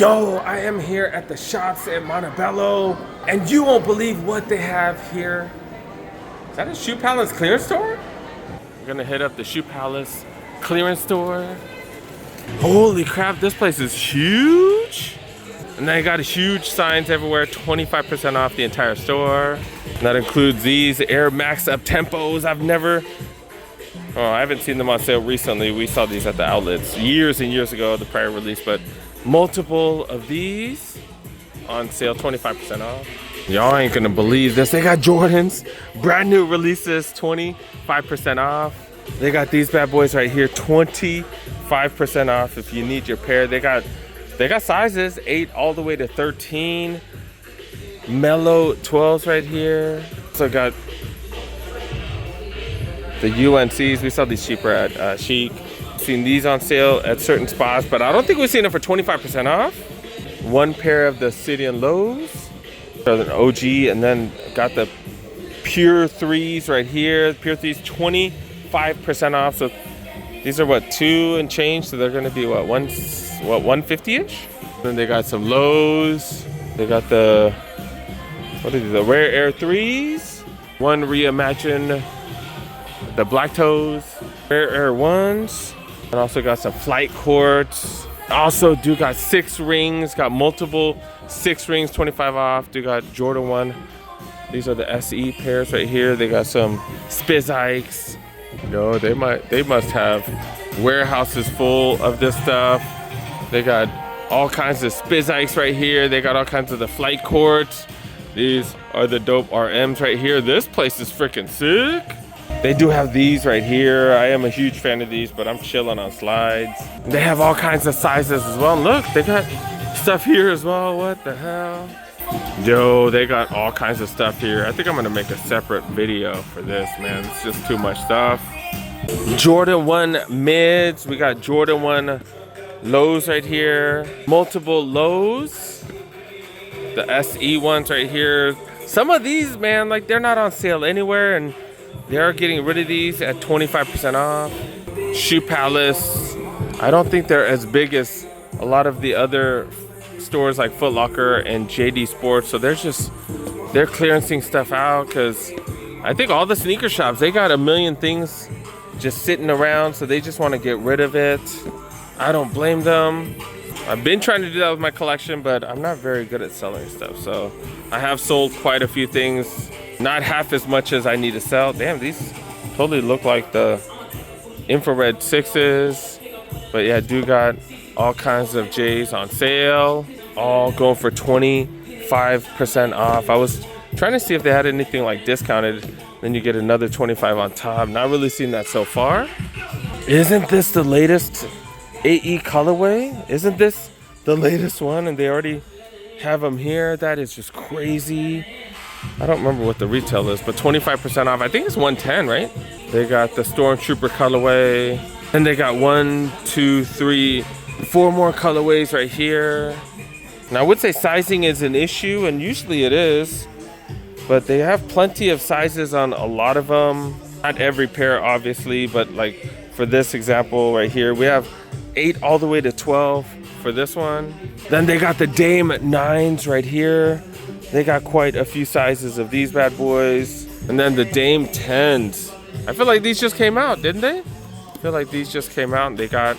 Yo, I am here at the shops at Montebello, and you won't believe what they have here. Is that a Shoe Palace clearance store? We're gonna hit up the Shoe Palace clearance store. Holy crap, this place is huge. And they got huge signs everywhere, 25% off the entire store. And that includes these Air Max Up-Tempos. I haven't seen them on sale recently. We saw these at the outlets years and years ago, the prior release, but multiple of these on sale, 25% off. Y'all ain't gonna believe this. They got Jordans, brand new releases, 25% off. They got these bad boys right here, 25% off if you need your pair. They got sizes 8 all the way to 13. Mellow 12s right here. So got the UNCs. We saw these cheaper at Chic. Seen these on sale at certain spots, but I don't think we've seen them for 25% off. One pair of the City and Lows, an OG, and then got the Pure 3s right here. Pure 3s, 25% off. So these are what, 2 and change, so they're gonna be what, 150-ish? Then they got some Lows. They got the, what are these, the Rare Air 3s. One Reimagine, the Black Toes, Rare Air 1s. And also got some Flight Courts. Also do got 6 rings, got multiple 6 rings, 25 off. Do got Jordan 1. These are the SE pairs right here. They got some Spizikes. No, they must have warehouses full of this stuff. They got all kinds of Spizikes right here. They got all kinds of the Flight Courts. These are the dope RMs right here. This place is freaking sick. They do have these right here. I am a huge fan of these, but I'm chilling on slides. They have all kinds of sizes as well. Look, they got stuff here as well. What the hell? Yo, they got all kinds of stuff here. I think I'm gonna make a separate video for this, man. It's just too much stuff. Jordan 1 mids. We got Jordan 1 lows right here. Multiple lows. The SE ones right here. Some of these, man, like they're not on sale anywhere, and they are getting rid of these at 25% off. Shoe Palace. I don't think they're as big as a lot of the other stores like Foot Locker and JD Sports. So they're clearancing stuff out because I think all the sneaker shops, they got a million things just sitting around. So they just want to get rid of it. I don't blame them. I've been trying to do that with my collection, but I'm not very good at selling stuff. So I have sold quite a few things. Not half as much as I need to sell. Damn, these totally look like the infrared 6s. But yeah, I do got all kinds of J's on sale. All going for 25% off. I was trying to see if they had anything like discounted. Then you get another 25 on top. Not really seeing that so far. Isn't this the latest AE colorway? Isn't this the latest one? And they already have them here. That is just crazy. I don't remember what the retail is, but 25% off. I think it's 110, right? They got the Stormtrooper colorway, and they got 1, 2, 3, 4 more colorways right here. Now I would say sizing is an issue, and usually it is, but they have plenty of sizes on a lot of them. Not every pair, obviously, but like for this example right here, we have 8 all the way to 12 for this one. Then they got the Dame 9s right here. They got quite a few sizes of these bad boys. And then the Dame 10s. I feel like these just came out, didn't they? I feel like these just came out and they got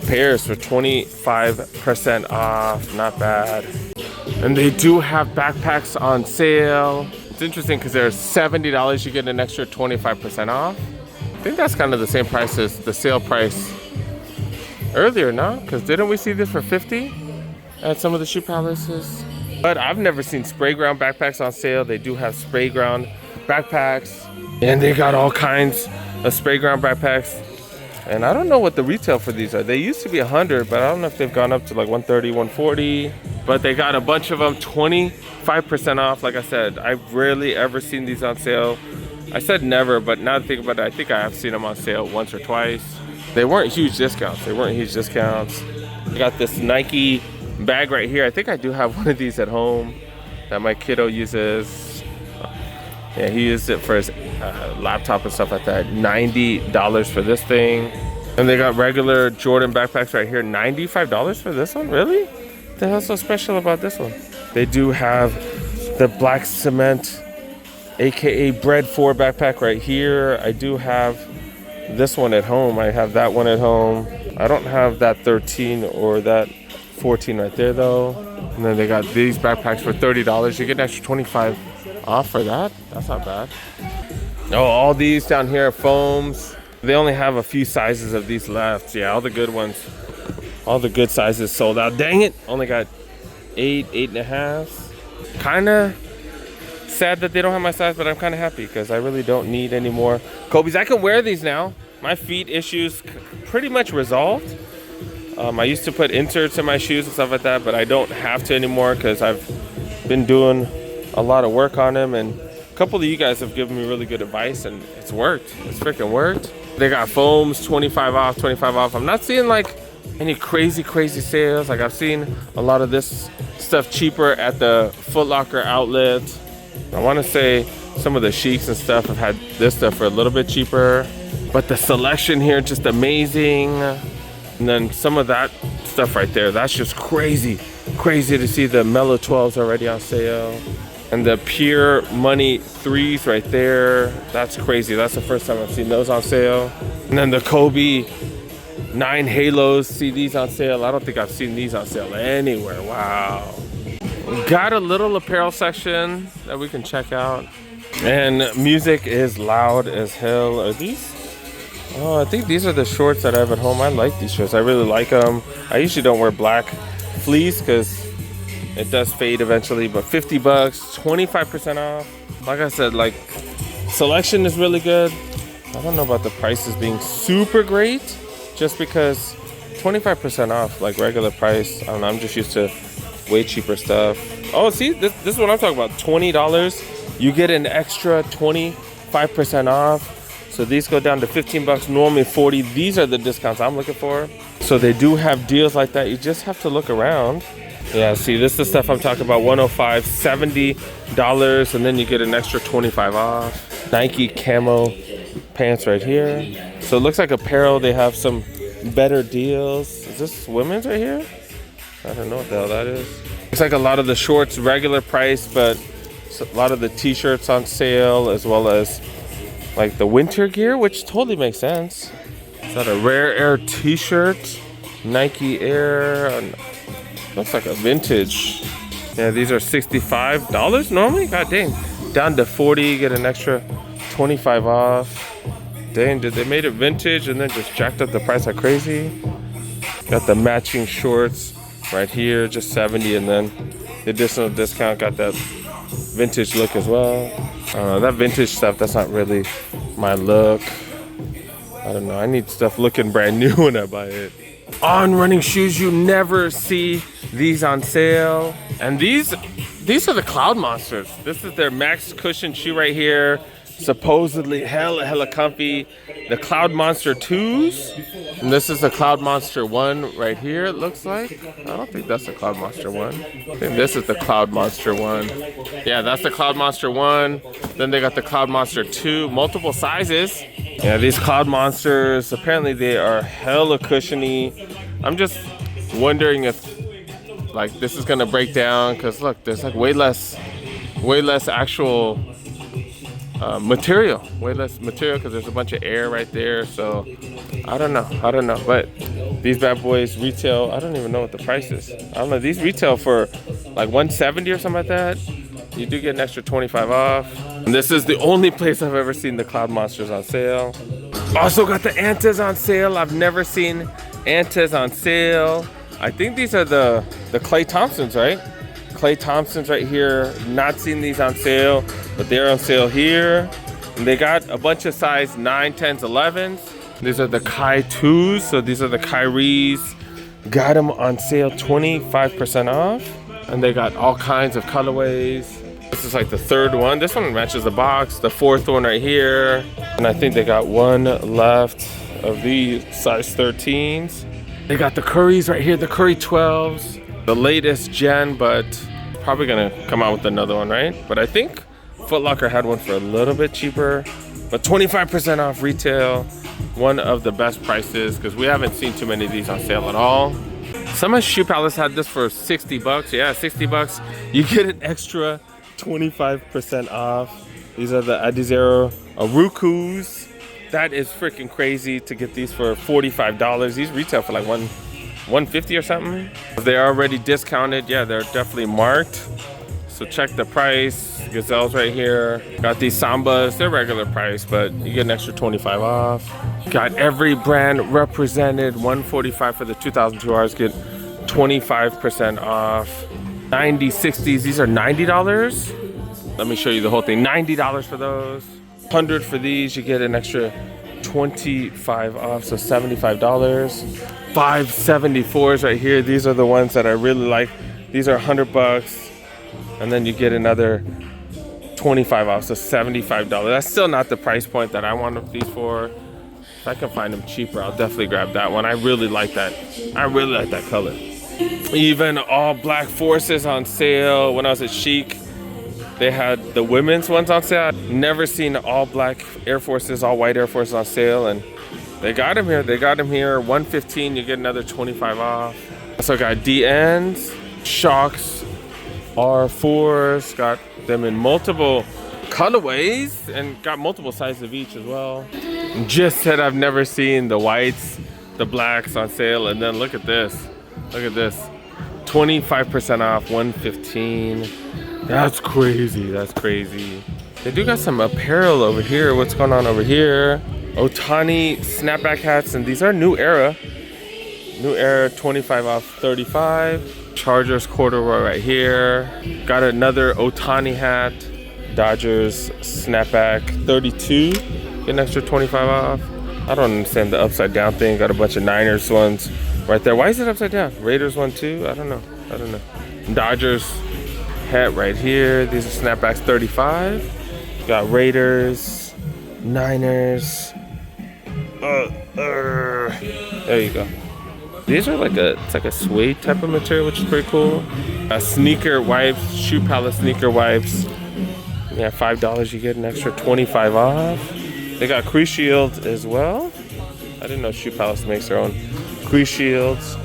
pairs for 25% off. Not bad. And they do have backpacks on sale. It's interesting because they're $70. You get an extra 25% off. I think that's kind of the same price as the sale price earlier, no? Because didn't we see this for $50 at some of the Shoe Palaces? But I've never seen spray ground backpacks on sale. They do have spray ground backpacks, and they got all kinds of spray ground backpacks. And I don't know what the retail for these are. They used to be 100, but I don't know if they've gone up to like 130, 140. But they got a bunch of them, 25% off. Like I said, I've rarely ever seen these on sale. I said never, but now that I think about it, I think I have seen them on sale once or twice. They weren't huge discounts. They got this Nike bag right here. I think I do have one of these at home that my kiddo uses. Yeah, he used it for his laptop and stuff like that. $90 for this thing. And they got regular Jordan backpacks right here. $95 for this one? Really? the hell's so special about this one? They do have the black cement, aka Bread 4 backpack right here. I do have this one at home. I have that one at home. I don't have that 13 or that 14 right there though. And then they got these backpacks for $30. You get an extra 25 off for that. That's not bad. Oh, all these down here are foams. They only have a few sizes of these left. Yeah, all the good ones, all the good sizes sold out. Dang it, only got 8.5. Kind of sad that they don't have my size, but I'm kind of happy because I really don't need any more Kobe's. I can wear these now. My feet issues pretty much resolved. I used to put inserts in my shoes and stuff like that, but I don't have to anymore because I've been doing a lot of work on them, and a couple of you guys have given me really good advice, and it's worked. It's freaking worked. They got foams, 25 off, 25 off. I'm not seeing like any crazy sales. Like I've seen a lot of this stuff cheaper at the Foot Locker outlet. I want to say some of the Chics and stuff have had this stuff for a little bit cheaper, but the selection here just amazing. And then some of that stuff right there, that's just crazy to see the Mellow 12s already on sale. And the Pure Money 3s right there, that's crazy. That's the first time I've seen those on sale. And then the Kobe 9 Halos, see these on sale. I don't think I've seen these on sale anywhere. Wow. Got a little apparel section that we can check out. And music is loud as hell. Are these? Oh, I think these are the shorts that I have at home. I like these shorts. I really like them. I usually don't wear black fleece because it does fade eventually, but 50 bucks, 25% off. Like I said, like selection is really good. I don't know about the prices being super great just because 25% off, like regular price. I don't know, I'm just used to way cheaper stuff. Oh, see, this is what I'm talking about. $20, you get an extra 25% off. So these go down to 15 bucks, normally 40. These are the discounts I'm looking for. So they do have deals like that. You just have to look around. Yeah, see, this is the stuff I'm talking about. 105, $70, and then you get an extra 25 off. Nike camo pants right here. So it looks like apparel, they have some better deals. Is this women's right here? I don't know what the hell that is. Looks like a lot of the shorts regular price, but a lot of the t-shirts on sale, as well as like the winter gear, which totally makes sense. Is that a Rare Air t-shirt? Nike Air. Looks like a vintage. Yeah, these are $65 normally? God dang. Down to 40, get an extra 25 off. Dang, did they made it vintage and then just jacked up the price like crazy? Got the matching shorts right here, just 70, and then the additional discount got that vintage look as well. That vintage stuff, that's not really my look. I don't know, I need stuff looking brand new when I buy it. On running shoes, you never see these on sale. And these are the Cloud Monsters. This is their max cushion shoe right here. Supposedly hella comfy. The Cloud Monster 2s. And this is the Cloud Monster 1 right here, it looks like. I don't think that's the Cloud Monster 1. I think this is the Cloud Monster 1. Yeah, that's the Cloud Monster 1. Then they got the Cloud Monster 2, multiple sizes. Yeah, these Cloud Monsters, apparently they are hella cushiony. I'm just wondering if like this is gonna break down, because look, there's like way less actual material, because there's a bunch of air right there. So I don't know, but these bad boys retail, I don't even know what the price is. I don't know, these retail for like 170 or something like that. You do get an extra 25 off. And this is the only place I've ever seen the Cloud Monsters on sale. Also got the Antas on sale. I've never seen Antas on sale. I think these are the Klay Thompsons, right? Klay Thompsons right here. Not seen these on sale, but they're on sale here. And they got a bunch of size 9, 10s, 11s. These are the Kai 2s. So these are the Kyries. Got them on sale 25% off. And they got all kinds of colorways. This is like the third one. This one matches the box. The fourth one right here. And I think they got one left of these size 13s. They got the Currys right here, the Curry 12s. The latest gen, but probably gonna come out with another one, right? But I think Foot Locker had one for a little bit cheaper, but 25% off retail. One of the best prices, because we haven't seen too many of these on sale at all. Some of Shoe Palace had this for 60 bucks. Yeah, 60 bucks. You get an extra 25% off. These are the Adizero Arukus. That is freaking crazy to get these for $45. These retail for like $150 or something. They're already discounted. Yeah, they're definitely marked. So check the price. Gazelles right here. Got these Sambas. They're regular price, but you get an extra 25 off. Got every brand represented. $145 for the 2002 Rs. Get 25% off. 90, 60s. These are $90. Let me show you the whole thing. $90 for those. 100 for these. You get an extra 25 off, so $75. 574s right here. These are the ones that I really like. These are 100 bucks. And then you get another 25 off, so $75. That's still not the price point that I want these for. If I can find them cheaper, I'll definitely grab that one. I really like that. I really like that color. Even all black Forces on sale. When I was at Chic, they had the women's ones on sale. Never seen all black Air Forces, all white Air Forces on sale, and they got them here. They got them here. $115, you get another 25 off. Also got DNs, Shocks, R4s, got them in multiple colorways and got multiple sizes of each as well. Just said I've never seen the whites, the blacks on sale, and then look at this. Look at this. 25% off, $115. That's crazy. That's crazy. They do got some apparel over here. What's going on over here? Otani snapback hats, and these are New Era. New Era, 25 off, 35. Chargers corduroy right here. Got another Otani hat. Dodgers snapback, 32. Get an extra 25 off. I don't understand the upside down thing. Got a bunch of Niners ones right there. Why is it upside down? Raiders one too? I don't know. I don't know. Dodgers hat right here. These are snapbacks, 35. Got Raiders, Niners. There you go. These are like it's like a suede type of material, which is pretty cool. Sneaker wipes, Shoe Palace sneaker wipes. Yeah, $5, you get an extra 25 off. They got crease shields as well. I didn't know Shoe Palace makes their own crease shields.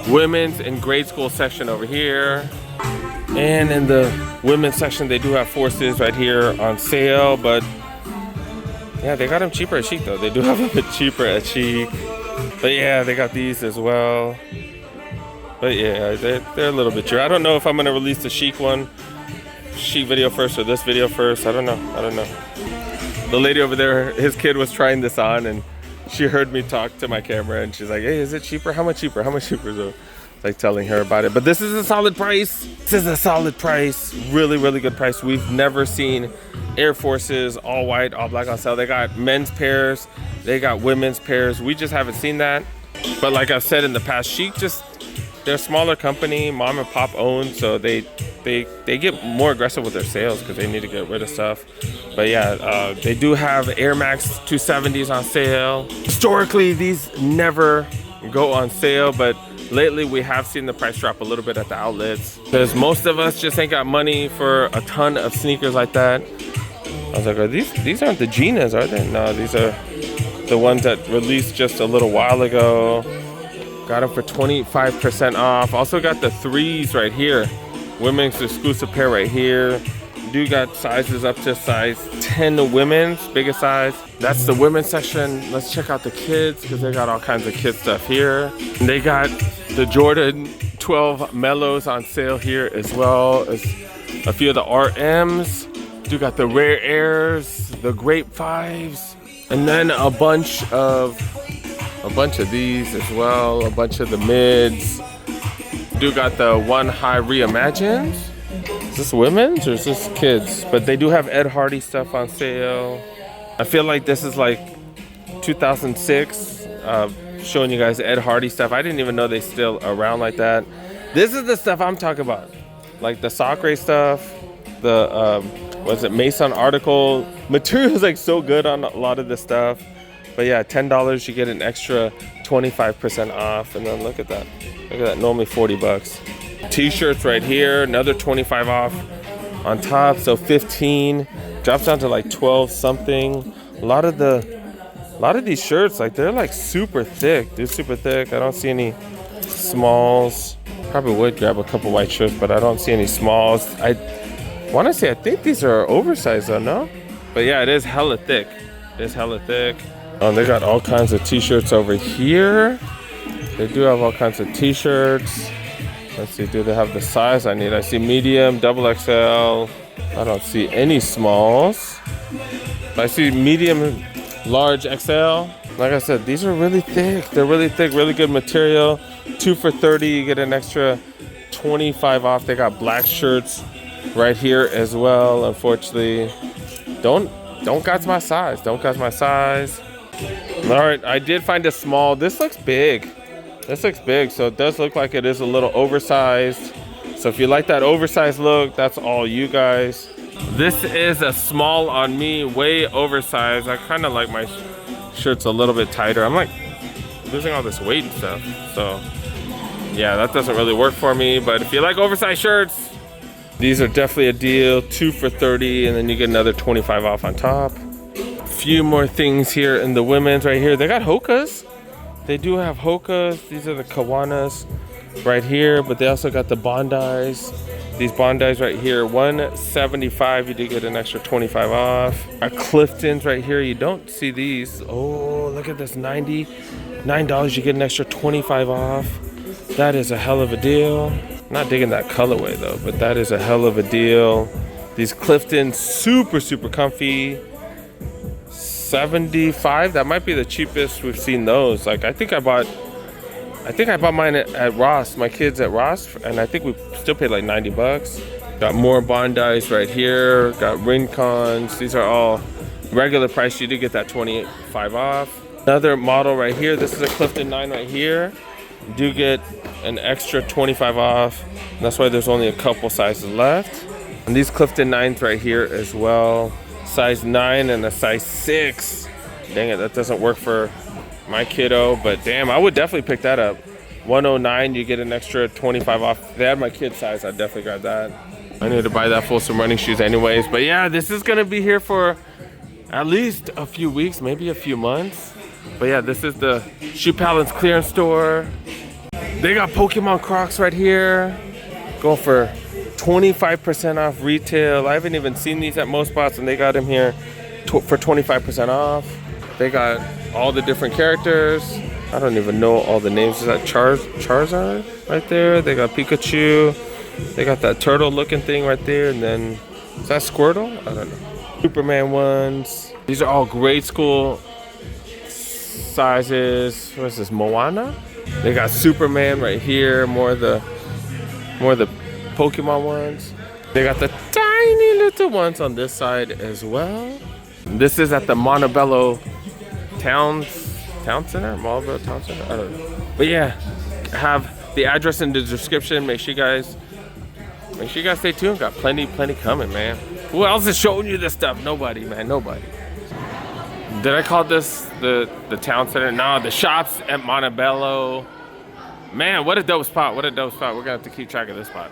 Women's and grade school section over here. And in the women's section, they do have Forces right here on sale, but yeah, they got them cheaper at Chic though. They do have them a bit cheaper at Chic. But yeah, they got these as well. But yeah, they're a little bit cheaper. I don't know if I'm gonna release the Chic video first or this video first. I don't know. The lady over there, his kid was trying this on and she heard me talk to my camera and she's like, hey, is it cheaper? How much cheaper? How much cheaper? So like telling her about it. But this is a solid price. This is a solid price. Really, really good price. We've never seen Air Forces all white, all black on sale. They got men's pairs. They got women's pairs. We just haven't seen that. But like I've said in the past, Chic they're a smaller company, mom and pop owned, so they get more aggressive with their sales because they need to get rid of stuff. But yeah, they do have Air Max 270s on sale. Historically, these never go on sale, but lately we have seen the price drop a little bit at the outlets because most of us just ain't got money for a ton of sneakers like that. I was like, these aren't the Ginas, are they? No, these are the ones that released just a little while ago. Got them for 25% off. Also got the 3s right here. Women's exclusive pair right here. Do got sizes up to size 10 women's, biggest size. That's the women's section. Let's check out the kids because they got all kinds of kid stuff here. And they got the Jordan 12 Mellows on sale here as well as a few of the RMs. Do got the Rare Airs, the Grape 5s, and then a bunch of these as well, a bunch of the mids. Do got the One High Reimagined. Is this women's or is this kids? But they do have Ed Hardy stuff on sale. I feel like this is like 2006, showing you guys Ed Hardy stuff. I didn't even know they still around like that. This is the stuff I'm talking about, like the Sacre stuff, the Mason article. Material is like so good on a lot of this stuff. But yeah, $10, you get an extra 25% off. And then look at that. Look at that, normally 40 bucks. T-shirts right here, another 25 off on top. So 15, drops down to like 12 something. A lot of these shirts, like they're like super thick, dude, super thick. I don't see any smalls. Probably would grab a couple white shirts, but I don't see any smalls. I want to say I think these are oversized though, no? But yeah, it is hella thick. It is hella thick. They got all kinds of t-shirts over here. They do have all kinds of t-shirts. Let's see, do they have the size I need? I see medium, double XL. I don't see any smalls. I see medium, large, XL. Like I said, these are really thick. They're really thick, really good material. 2 for $30, you get an extra 25 off. They got black shirts right here as well. Unfortunately, don't catch my size. Don't catch my size. All right, I did find a small. This looks big. This looks big, so it does look like it is a little oversized. So if you like that oversized look, that's all you guys. This is a small on me, way oversized. I kind of like my shirts a little bit tighter. I'm like losing all this weight and stuff. So yeah, that doesn't really work for me. But if you like oversized shirts, these are definitely a deal. 2 for $30, and then you get another 25 off on top. A few more things here in the women's right here. They got Hokas. They do have Hokas. These are the Kawanas right here, but they also got the Bondis. These Bondis right here, $175. You do get an extra 25 off. Our Cliftons right here, you don't see these. Oh, look at this, $99. You get an extra 25 off. That is a hell of a deal. Not digging that colorway though, but that is a hell of a deal. These Cliftons, super, super comfy. $75. That might be the cheapest we've seen those. Like I think I bought mine at Ross, my kids at Ross, and I think we still paid like 90 bucks. Got more Bondis right here. Got Rincons. These are all regular price. You do get that 25 off. Another model right here. This is a Clifton 9 right here. You do get an extra 25 off. And that's why there's only a couple sizes left. And these Clifton 9s right here as well. Size 9 and a size 6. Dang it, that doesn't work for my kiddo, but damn, I would definitely pick that up. 109, you get an extra 25 off. If they had my kid size, I'd definitely grab that. I need to buy that for some running shoes anyways. But yeah, this is gonna be here for at least a few weeks, maybe a few months. But yeah, this is the Shoe Palace clearance store. They got Pokemon Crocs right here, going for 25% off retail. I haven't even seen these at most spots, and they got them here for 25% off. They got all the different characters. I don't even know all the names. Is that Charizard right there? They got Pikachu. They got that turtle looking thing right there. And then, is that Squirtle? I don't know. Superman ones. These are all grade school sizes. What is this, Moana? They got Superman right here. More of the Pokemon ones. They got the tiny little ones on this side as well. This is at the Montebello Town Center? Montebello Town Center? I don't know. But yeah, I have the address in the description. Make sure you guys stay tuned. Got plenty coming, man. Who else is showing you this stuff? Nobody, man, nobody. Did I call this the town center? No, the shops at Montebello. Man, what a dope spot. What a dope spot. We're gonna have to keep track of this spot.